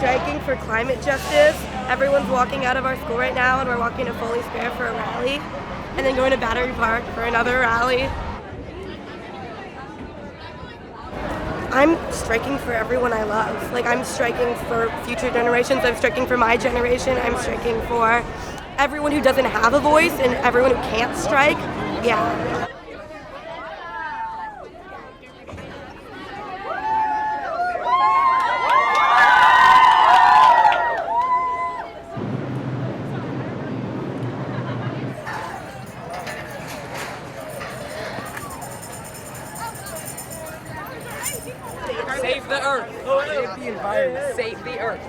striking for climate justice. Everyone's walking out of our school right now, and we're walking to Foley Square for a rally, and then going to Battery Park for another rally. I'm striking for everyone I love. Like, I'm striking for future generations, I'm striking for my generation, I'm striking for everyone who doesn't have a voice and everyone who can't strike. Yeah. Save the earth. Save the environment. Save the earth.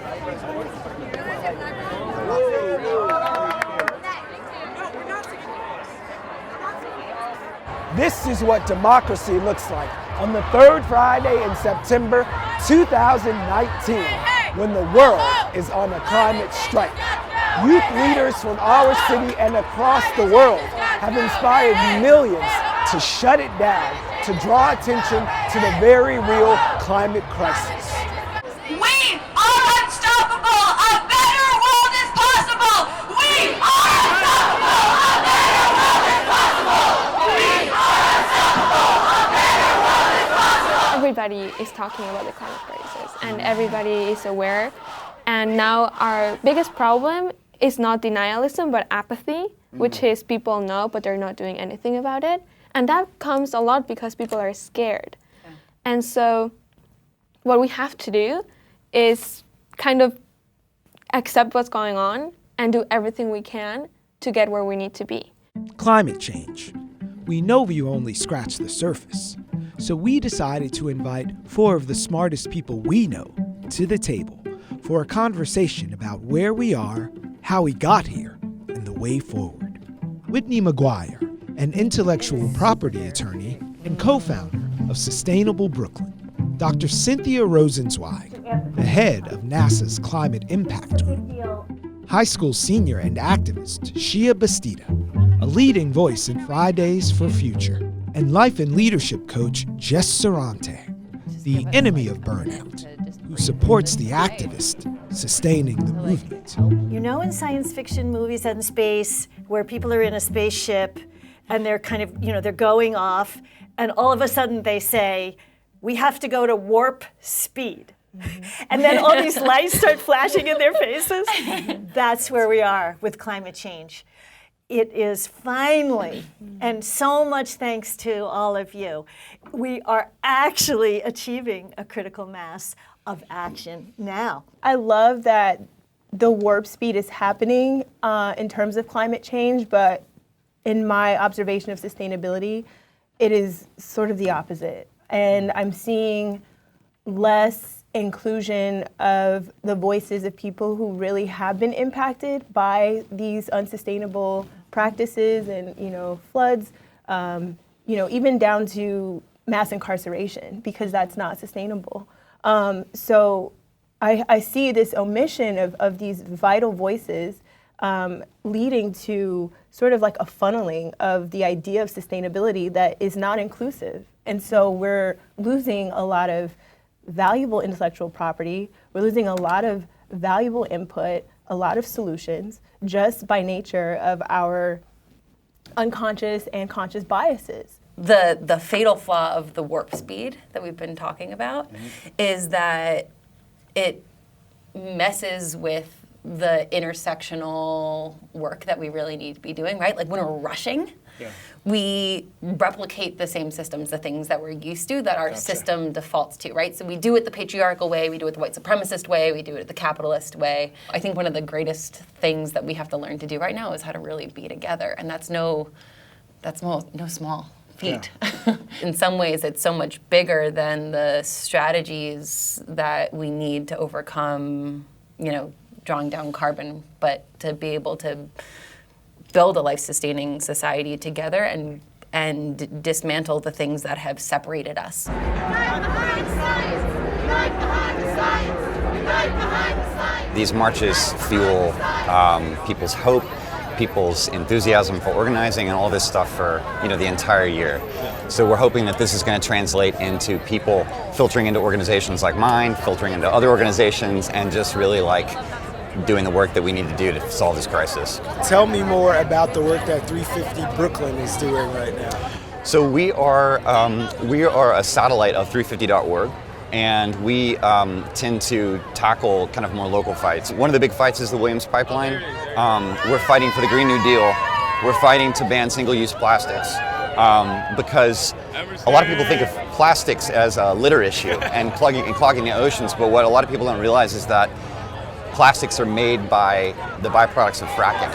This is what democracy looks like on the third Friday in September 2019, when the world is on a climate strike. Youth leaders from our city and across the world have inspired millions to shut it down, to draw attention to the very real climate crisis. We are unstoppable! A better world is possible! We are unstoppable! A better world is possible! We are unstoppable! A better world is possible! Everybody is talking about the climate crisis and everybody is aware. And now our biggest problem is not denialism but apathy, which is people know but they're not doing anything about it. And that comes a lot because people are scared. Yeah. And so what we have to do is kind of accept what's going on and do everything we can to get where we need to be. Climate change. We know we've only scratched the surface. So we decided to invite 4 of the smartest people we know to the table for a conversation about where we are, how we got here, and the way forward. Whitney McGuire, an intellectual property attorney and co-founder of Sustainable Brooklyn. Dr. Cynthia Rosenzweig, the head of NASA's Climate Impact Group. High school senior and activist Shia Bastida, a leading voice in Fridays for Future. And life and leadership coach Jess Sarante, the enemy of burnout, who supports the activist sustaining the movement. You know, in science fiction movies in space, where people are in a spaceship and they're kind of, they're going off, and all of a sudden they say, we have to go to warp speed. And then all these lights start flashing in their faces. That's where we are with climate change. It is finally, and so much thanks to all of you, we are actually achieving a critical mass of action now. I love that the warp speed is happening in terms of climate change, but in my observation of sustainability, it is sort of the opposite. And I'm seeing less inclusion of the voices of people who really have been impacted by these unsustainable practices and, floods, even down to mass incarceration, because that's not sustainable. So I see this omission of these vital voices leading to sort of like a funneling of the idea of sustainability that is not inclusive. And so we're losing a lot of valuable intellectual property, we're losing a lot of valuable input, a lot of solutions, just by nature of our unconscious and conscious biases. The fatal flaw of the warp speed that we've been talking about is that it messes with the intersectional work that we really need to be doing, right? Like when we're rushing, we replicate the same systems, the things that we're used to, that our system defaults to, right? So we do it the patriarchal way, we do it the white supremacist way, we do it the capitalist way. I think one of the greatest things that we have to learn to do right now is how to really be together, and that's no small feat. Yeah. In some ways, it's so much bigger than the strategies that we need to overcome, drawing down carbon, but to be able to build a life-sustaining society together and dismantle the things that have separated us. Unite behind science! Unite behind the science! Unite behind the science! These marches fuel people's hope, people's enthusiasm for organizing, and all this stuff for the entire year. So we're hoping that this is going to translate into people filtering into organizations like mine, filtering into other organizations, and just really like doing the work that we need to do to solve this crisis. Tell me more about the work that 350 Brooklyn is doing right now. So we are a satellite of 350.org. And we tend to tackle kind of more local fights. One of the big fights is the Williams Pipeline. We're fighting for the Green New Deal. We're fighting to ban single-use plastics because a lot of people think of plastics as a litter issue and clogging the oceans, but what a lot of people don't realize is that plastics are made by the byproducts of fracking.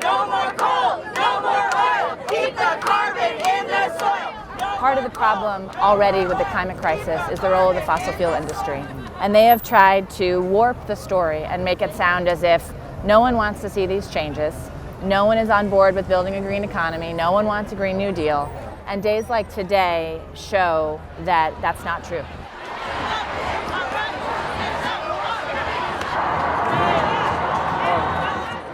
No more coal, no more oil, keep the carbon in the soil. Part of the problem already with the climate crisis is the role of the fossil fuel industry. And they have tried to warp the story and make it sound as if no one wants to see these changes, no one is on board with building a green economy, no one wants a Green New Deal. And days like today show that that's not true.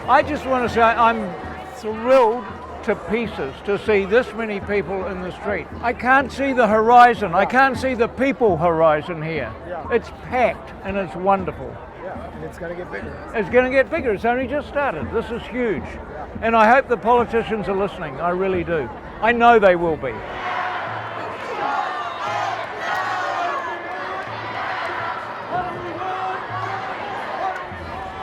I just want to say I'm thrilled to pieces to see this many people in the street. I can't see the horizon. I can't see the people horizon here. It's packed and it's wonderful. Yeah, and it's going to get bigger. It's going to get bigger. It's only just started. This is huge. And I hope the politicians are listening. I really do. I know they will be.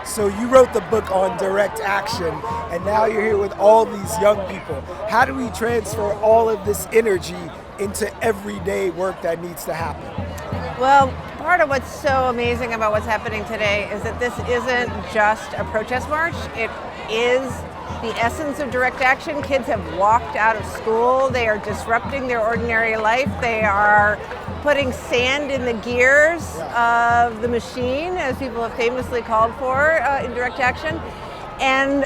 So you wrote the book on direct action, and now you're here with all these young people. How do we transfer all of this energy into everyday work that needs to happen? Well, part of what's so amazing about what's happening today is that this isn't just a protest march. It is the essence of direct action. Kids have walked out of school. They are disrupting their ordinary life. They are putting sand in the gears of the machine, as people have famously called for in direct action. And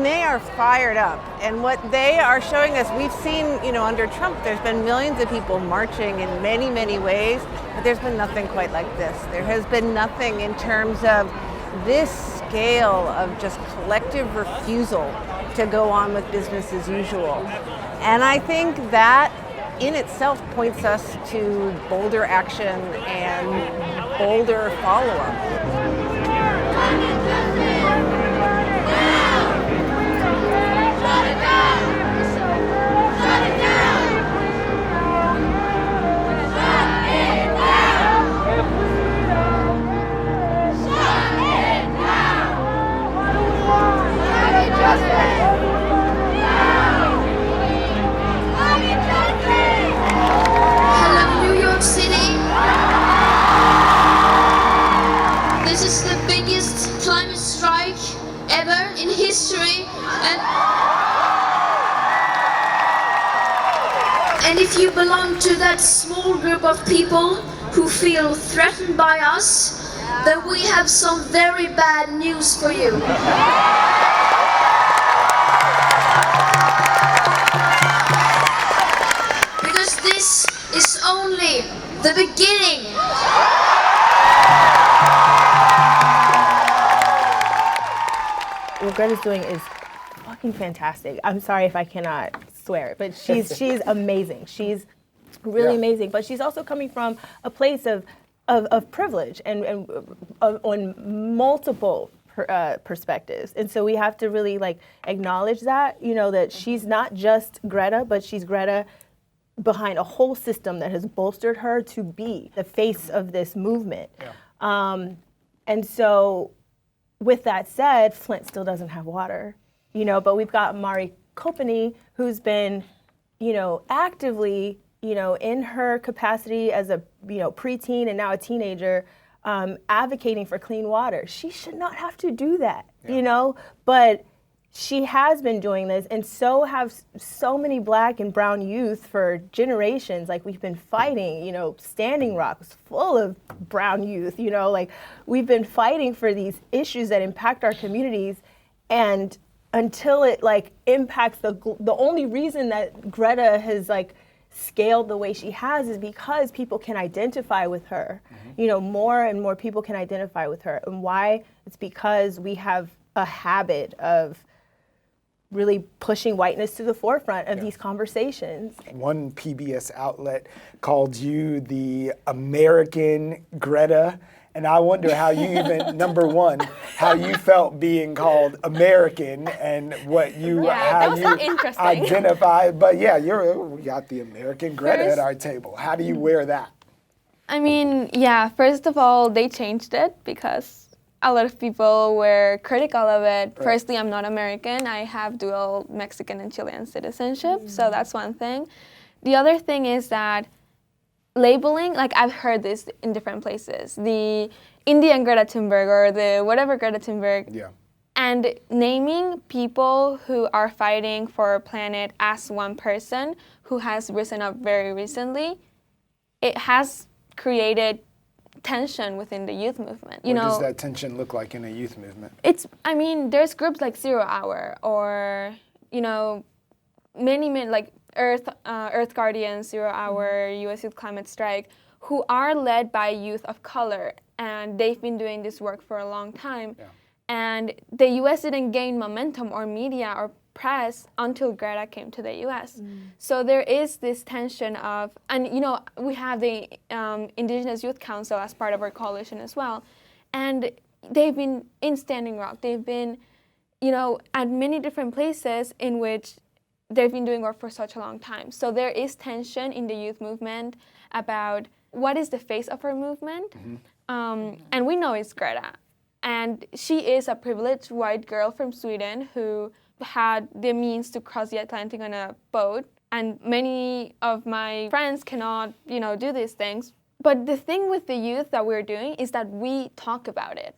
they are fired up. And what they are showing us, we've seen, under Trump, there's been millions of people marching in many, many ways, but there's been nothing quite like this. There has been nothing in terms of this scale of just collective refusal to go on with business as usual. And I think that in itself points us to bolder action and bolder follow-up. This is the biggest climate strike ever in history, and if you belong to that small group of people who feel threatened by us, then we have some very bad news for you. Because this is only the beginning. What Greta's doing is fucking fantastic. I'm sorry if I cannot swear, but she's amazing. She's really amazing. But she's also coming from a place of privilege and on multiple perspectives. And so we have to really acknowledge that, that she's not just Greta, but she's Greta behind a whole system that has bolstered her to be the face of this movement. Yeah. And so with that said, Flint still doesn't have water, but we've got Mari Kopany, who's been, actively, in her capacity as a, preteen and now a teenager, advocating for clean water. She should not have to do that, but she has been doing this, and so have so many Black and brown youth for generations. We've been fighting, Standing Rock was full of brown youth, we've been fighting for these issues that impact our communities, and until it impacts the only reason that Greta has scaled the way she has is because people can identify with her. More and more people can identify with her. And why? It's because we have a habit of really pushing whiteness to the forefront of these conversations. One PBS outlet called you the American Greta, and I wonder how you even, number one, how you felt being called American and what you, how you identify. But yeah, we got the American Greta at our table. How do you wear that? I mean, yeah, first of all, they changed it because a lot of people were critical of it. Right. Firstly, I'm not American. I have dual Mexican and Chilean citizenship, so that's one thing. The other thing is that labeling, like I've heard this in different places, the Indian Greta Thunberg or the whatever Greta Thunberg, and naming people who are fighting for our planet as one person who has risen up very recently, it has created tension within the youth movement. What does that tension look like in a youth movement? I mean, there's groups like 0 Hour or, many like Earth Guardians, 0 Hour, US Youth Climate Strike, who are led by youth of color, and they've been doing this work for a long time. Yeah. And the US didn't gain momentum or media or press until Greta came to the US. So there is this tension of, and we have the Indigenous Youth Council as part of our coalition as well, and they've been in Standing Rock. They've been, at many different places in which they've been doing work for such a long time. So there is tension in the youth movement about what is the face of our movement, and we know it's Greta. And she is a privileged white girl from Sweden who had the means to cross the Atlantic on a boat. And many of my friends cannot, do these things. But the thing with the youth that we're doing is that we talk about it.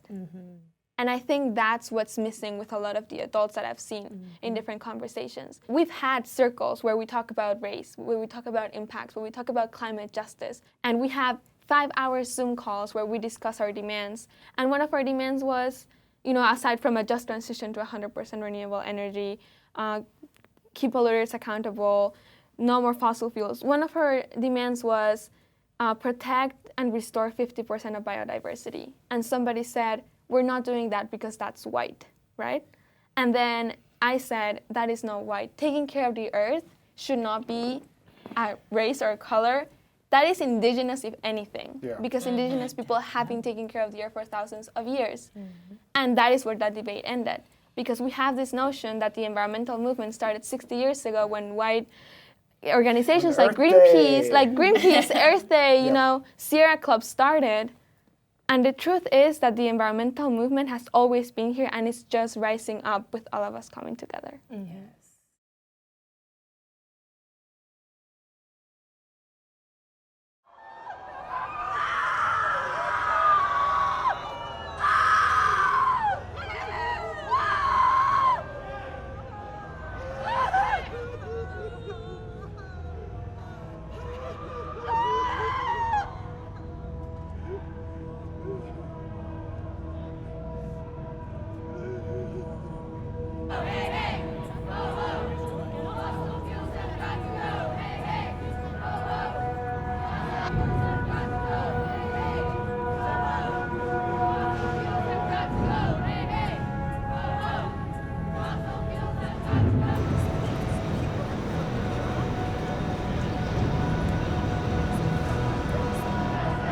And I think that's what's missing with a lot of the adults that I've seen in different conversations. We've had circles where we talk about race, where we talk about impacts, where we talk about climate justice. And we have 5-hour Zoom calls where we discuss our demands. And one of our demands was, aside from a just transition to 100% renewable energy, keep polluters accountable, no more fossil fuels. One of our demands was protect and restore 50% of biodiversity. And somebody said, we're not doing that because that's white, right? And then I said, that is not white. Taking care of the earth should not be a race or a color. That is indigenous, if anything, because indigenous people have been taking care of the earth for thousands of years. And that is where that debate ended, because we have this notion that the environmental movement started 60 years ago when white organizations like Greenpeace, Earth Day, Sierra Club started. And the truth is that the environmental movement has always been here, and it's just rising up with all of us coming together.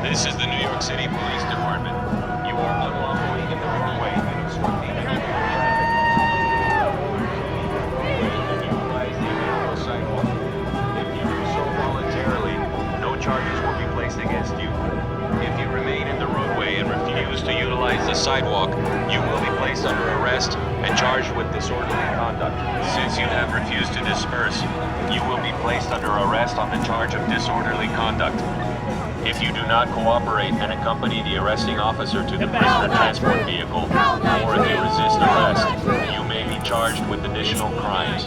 This is the New York City Police Department. You are unlawfully in the roadway and obstructing the sidewalk. If you do so voluntarily, no charges will be placed against you. If you remain in the roadway and refuse to utilize the sidewalk, you will be placed under arrest and charged with disorderly conduct. Since you have refused to disperse, you will be placed under arrest on the charge of disorderly conduct. If you do not cooperate and accompany the arresting officer to the prisoner transport vehicle, or if you resist arrest, you may be charged with additional crimes.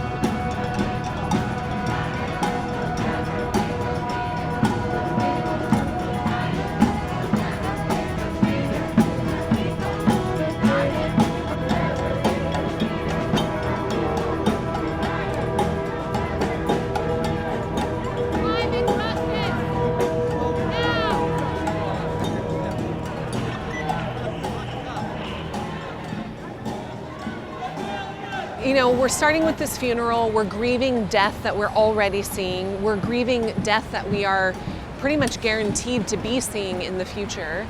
you know, we're starting with this funeral. We're grieving death that we're already seeing. We're grieving death that we are pretty much guaranteed to be seeing in the future.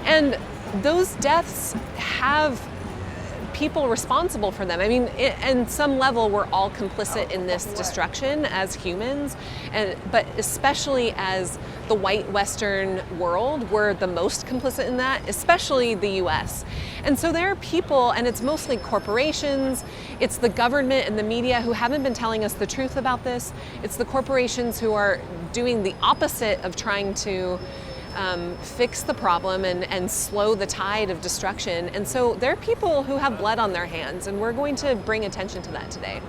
And those deaths have people responsible for them. I mean, in some level, we're all complicit in this destruction as humans, but especially as the white Western world, we're the most complicit in that, especially the US. And so there are people, and it's mostly corporations, it's the government and the media who haven't been telling us the truth about this. It's the corporations who are doing the opposite of trying to fix the problem and slow the tide of destruction. And so there are people who have blood on their hands, and we're going to bring attention to that today.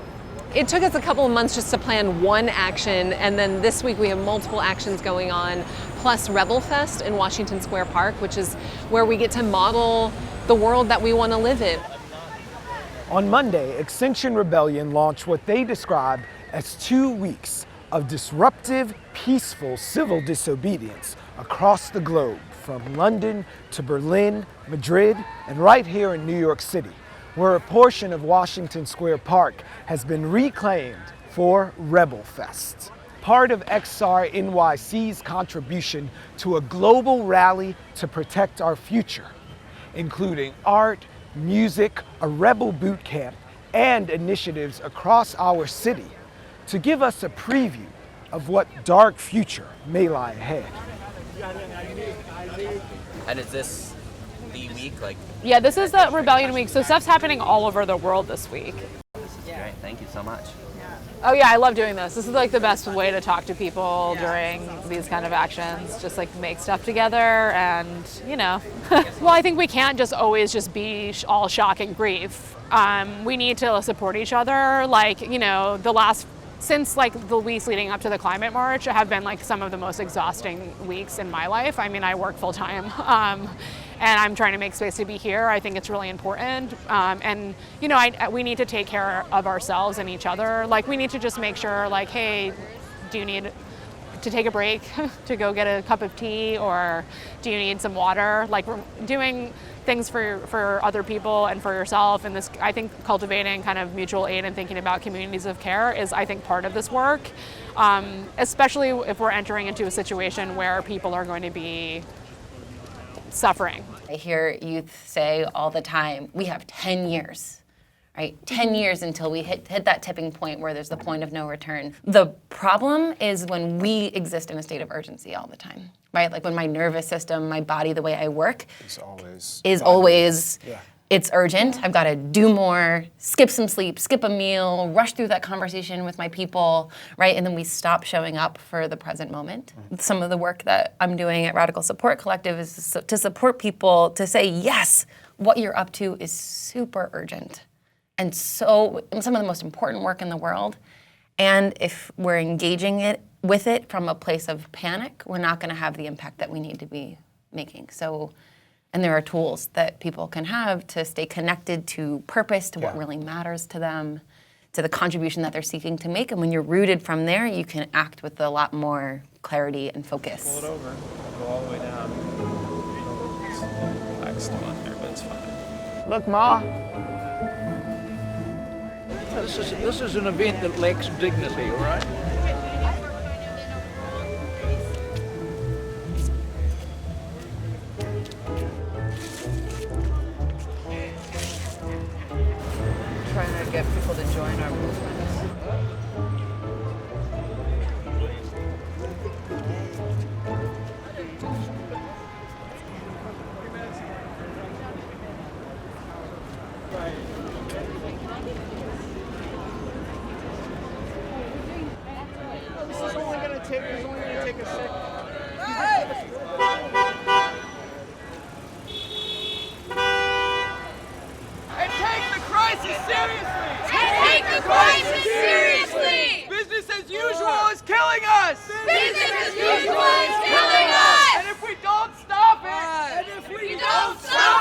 It took us a couple of months just to plan one action, and then this week we have multiple actions going on, plus Rebel Fest in Washington Square Park, which is where we get to model the world that we want to live in. On Monday, Extinction Rebellion launched what they described as 2 weeks of disruptive, peaceful civil disobedience across the globe, from London to Berlin, Madrid, and right here in New York City, where a portion of Washington Square Park has been reclaimed for Rebel Fest, part of XR NYC's contribution to a global rally to protect our future, including art, music, a rebel boot camp, and initiatives across our city to give us a preview of what dark future may lie ahead. And is this the week? Yeah, this is the Rebellion Week, so stuff's happening all over the world this week. This is great. Thank you so much. Oh yeah, I love doing this. This is like the best way to talk to people during these kind of actions. Just like make stuff together and, you know. Well, I think we can't just always just be all shock and grief. We need to support each other. Like, you know, since like the weeks leading up to the climate march have been like some of the most exhausting weeks in my life. I mean, I work full time and I'm trying to make space to be here. I think it's really important. And, you know, we need to take care of ourselves and each other. Like we need to just make sure like, hey, do you need to take a break to go get a cup of tea, or do you need some water? Like we're doing things for other people and for yourself. And this, I think cultivating kind of mutual aid and thinking about communities of care is, I think, part of this work, especially if we're entering into a situation where people are going to be suffering. I hear youth say all the time, we have 10 years, right? 10 years until we hit that tipping point where there's the point of no return. The problem is when we exist in a state of urgency all the time, right? Like when my nervous system, my body, the way I work is always it's urgent. I've got to do more, skip some sleep, skip a meal, rush through that conversation with my people, right? And then we stop showing up for the present moment. Some of the work that I'm doing at Radical Support Collective is to support people to say, yes, what you're up to is super urgent. And so some of the most important work in the world. And if we're engaging with it from a place of panic, we're not going to have the impact that we need to be making. So, and there are tools that people can have to stay connected to purpose, to what really matters to them, to the contribution that they're seeking to make. And when you're rooted from there, you can act with a lot more clarity and focus. Pull it over. Go all the way down. Black's still on there, but it's fine. Look, Ma. This is an event that lacks dignity, all right? Trying to get people to join our movement. This is only going to take a second. And take the crisis seriously! Take the crisis seriously! Business as usual is killing us! Business as usual is killing us! And if we don't stop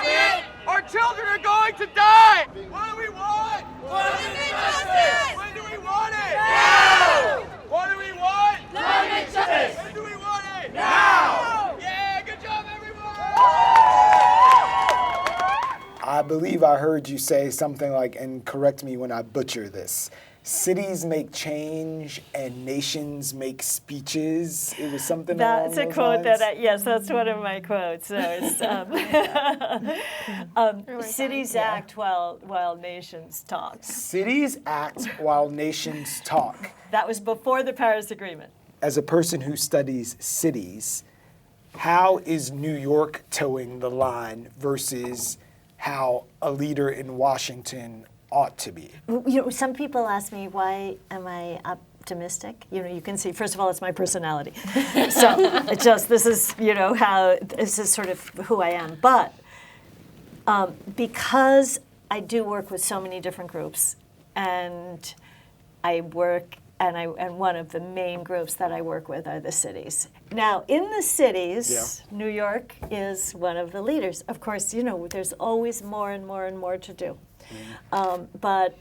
it, our children are going to die! What do we want? Climate justice! When do we want it? Now! What do we want? Climate justice! When do we want it? Now! Yeah, good job, everyone! I believe I heard you say something like, and correct me when I butcher this, cities make change and nations make speeches. It was something That's along a those quote lines? yes, that's one of my quotes. So it's cities act while nations talk. Cities act while nations talk. That was before the Paris Agreement. As a person who studies cities, how is New York towing the line versus how a leader in Washington ought to be? Some people ask me, why am I optimistic? You can see, first of all, it's my personality. So it's just, this is, this is sort of who I am. But because I do work with so many different groups, and I work, and one of the main groups that I work with are the cities. Now, in the cities, New York is one of the leaders. Of course, there's always more and more and more to do. But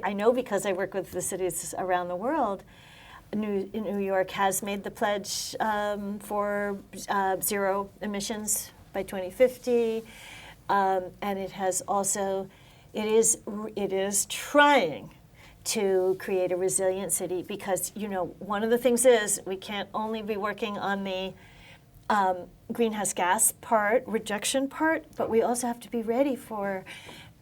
I know, because I work with the cities around the world, New York has made the pledge for zero emissions by 2050, and it has also, it is trying to create a resilient city, because one of the things is we can't only be working on the greenhouse gas part, reduction part, but we also have to be ready for,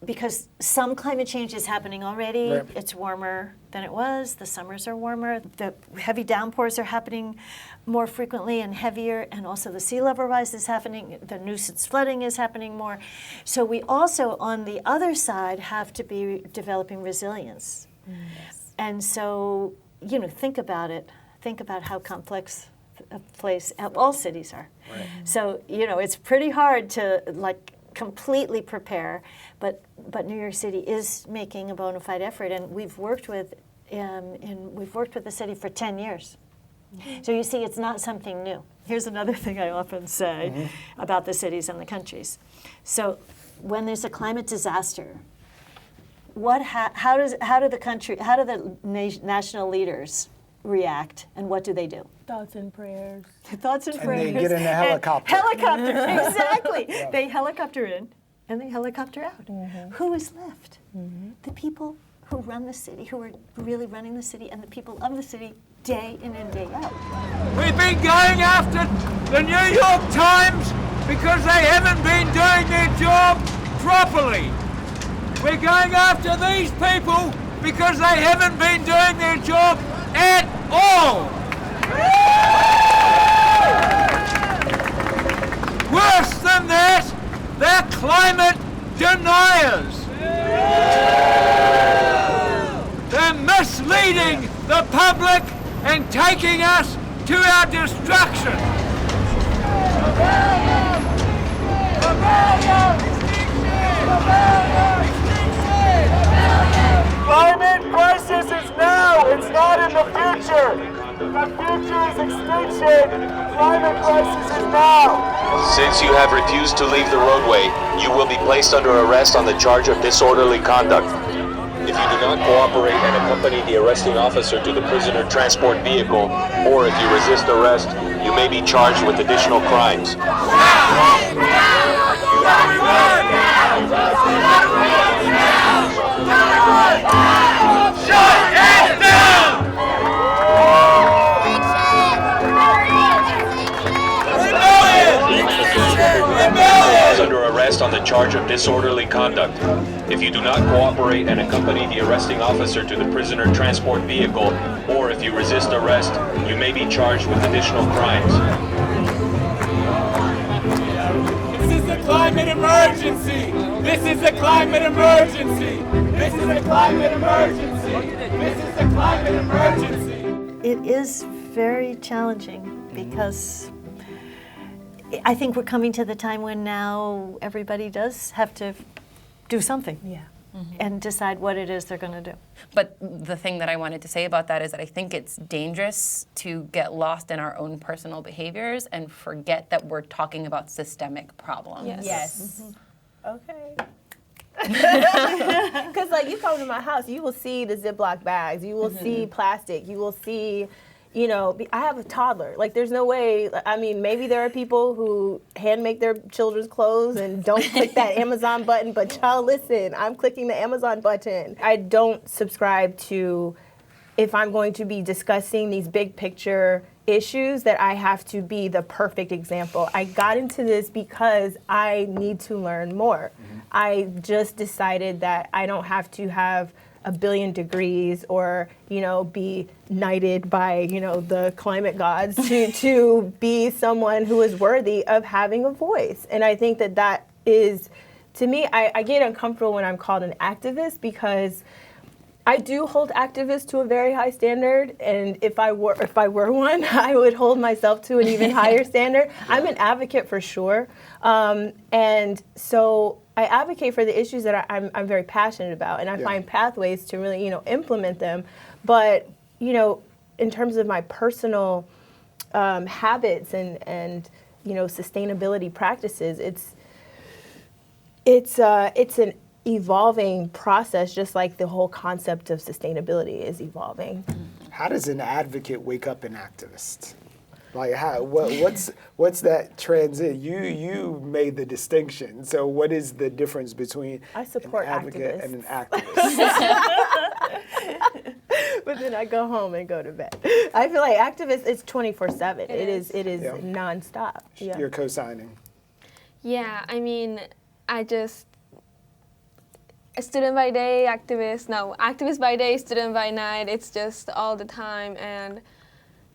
because some climate change is happening already. Right. It's warmer than it was. The summers are warmer. The heavy downpours are happening more frequently and heavier, and also the sea level rise is happening. The nuisance flooding is happening more. So we also, on the other side, have to be developing resilience. Yes. And so, think about it. Think about how complex a place all cities are. Right. So, it's pretty hard to completely prepare, but New York City is making a bona fide effort, and we've worked with the city for 10 years. Mm-hmm. So you see, it's not something new. Here's another thing I often say about the cities and the countries. So when there's a climate disaster, how do the national leaders react, and what do they do? Thoughts and prayers. Thoughts and prayers. And they get in a helicopter. Exactly. Yeah. They helicopter in, and they helicopter out. Mm-hmm. Who is left? Mm-hmm. The people who run the city, who are really running the city, and the people of the city, day in and day out. We've been going after the New York Times because they haven't been doing their job properly. We're going after these people because they haven't been doing their job at all. Worse than that, they're climate deniers. They're misleading the public and taking us to our destruction. Climate crisis is now, it's not in the future. The future is extinction. Climate crisis is now. Since you have refused to leave the roadway, you will be placed under arrest on the charge of disorderly conduct. If you do not cooperate and accompany the arresting officer to the prisoner transport vehicle, or if you resist arrest, you may be charged with additional crimes. Under arrest on the charge of disorderly conduct. If you do not cooperate and accompany the arresting officer to the prisoner transport vehicle, or if you resist arrest, you may be charged with additional crimes. This is a climate emergency! This is a climate emergency! This is a climate emergency! This is a climate emergency! It is very challenging because I think we're coming to the time when now everybody does have to do something. Yeah. Mm-hmm. And decide what it is they're going to do. But the thing that I wanted to say about that is that I think it's dangerous to get lost in our own personal behaviors and forget that we're talking about systemic problems. Yes. Mm-hmm. Okay. Because you come to my house, you will see the Ziploc bags, you will see plastic, you will see I have a toddler. Like, there's no way. I mean, maybe there are people who hand make their children's clothes and don't click that Amazon button, but y'all listen, I'm clicking the Amazon button. I don't subscribe to, if I'm going to be discussing these big picture issues, that I have to be the perfect example. I got into this because I need to learn more. I just decided that I don't have to have a billion degrees or, be knighted by, the climate gods to be someone who is worthy of having a voice. And I think that is, to me, I get uncomfortable when I'm called an activist, because I do hold activists to a very high standard, and if I were one, I would hold myself to an even higher standard. I'm an advocate for sure, and so I advocate for the issues that I'm very passionate about, and I find pathways to really implement them. But in terms of my personal habits and sustainability practices, it's an evolving process, just like the whole concept of sustainability is evolving. How does an advocate wake up an activist? Like, what's that transit? You made the distinction. So what is the difference between an advocate and an activist? But then I go home and go to bed. I feel like activists, it's 24/7. It is nonstop. Yeah. You're co-signing. Yeah, I mean, student by day, activist by day, student by night. It's just all the time. And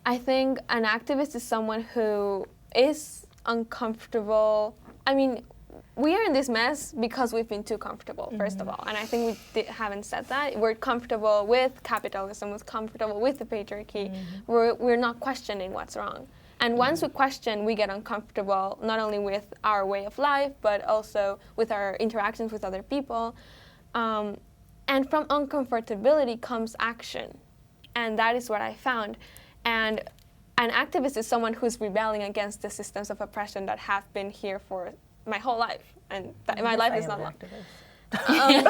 I think an activist is someone who is uncomfortable. I mean, we are in this mess because we've been too comfortable, first of all. And I think we haven't said that. We're comfortable with capitalism, we're comfortable with the patriarchy. We're not questioning what's wrong. And once we question, we get uncomfortable, not only with our way of life, but also with our interactions with other people. And from uncomfortability comes action. And that is what I found. And an activist is someone who's rebelling against the systems of oppression that have been here for my whole life. And my life is not long. Yes,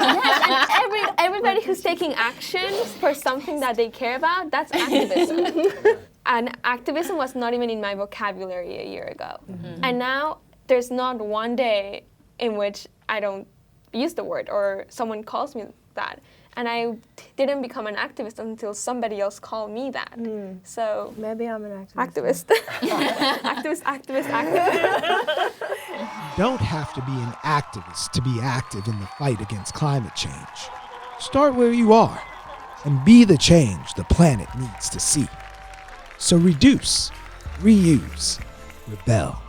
and everybody who's taking action for something that they care about, that's activism. And activism was not even in my vocabulary a year ago. And now there's not one day in which I don't use the word or someone calls me that. And I didn't become an activist until somebody else called me that. So maybe I'm an activist. Activist. You don't have to be an activist to be active in the fight against climate change. Start where you are and be the change the planet needs to see. So reduce, reuse, rebel.